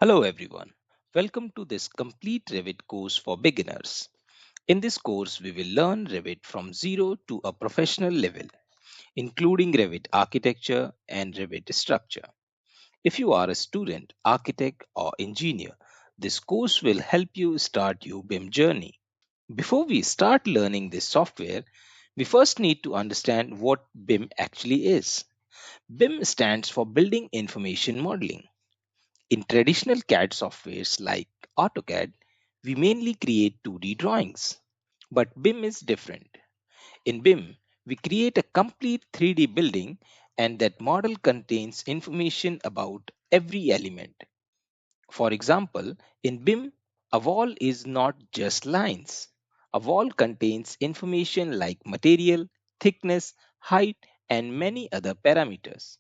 Hello everyone. Welcome to this complete Revit course for beginners. In this course, we will learn Revit from zero to a professional level, including Revit Architecture and Revit Structure. If you are a student, architect, or engineer, this course will help you start your BIM journey. Before we start learning this software, we first need to understand what BIM actually is. BIM stands for Building Information Modeling. In traditional CAD softwares like AutoCAD, we mainly create 2D drawings. But BIM is different. In BIM, we create a complete 3D building, and that model contains information about every element. For example, in BIM, a wall is not just lines. A wall contains information like material, thickness, height, and many other parameters.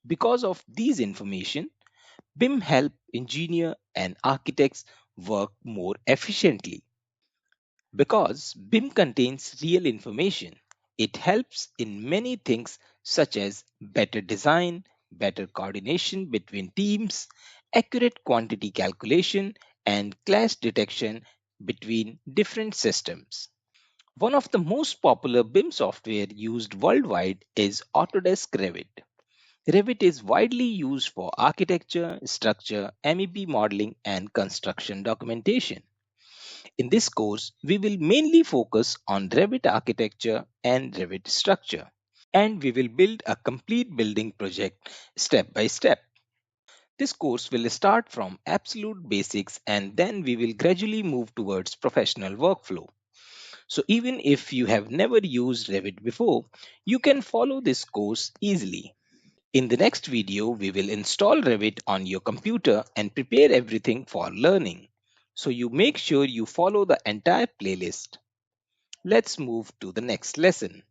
Because of these information, BIM help engineer and architects work more efficiently. Because BIM contains real information, it helps in many things such as better design, better coordination between teams, accurate quantity calculation, and clash detection between different systems. One of the most popular BIM software used worldwide is Autodesk Revit. Revit is widely used for architecture, structure, MEP modeling, and construction documentation. In this course, we will mainly focus on Revit architecture and Revit structure, and we will build a complete building project step by step. This course will start from absolute basics and then we will gradually move towards professional workflow. So even if you have never used Revit before, you can follow this course easily. In the next video, we will install Revit on your computer and prepare everything for learning. So you make sure you follow the entire playlist. Let's move to the next lesson.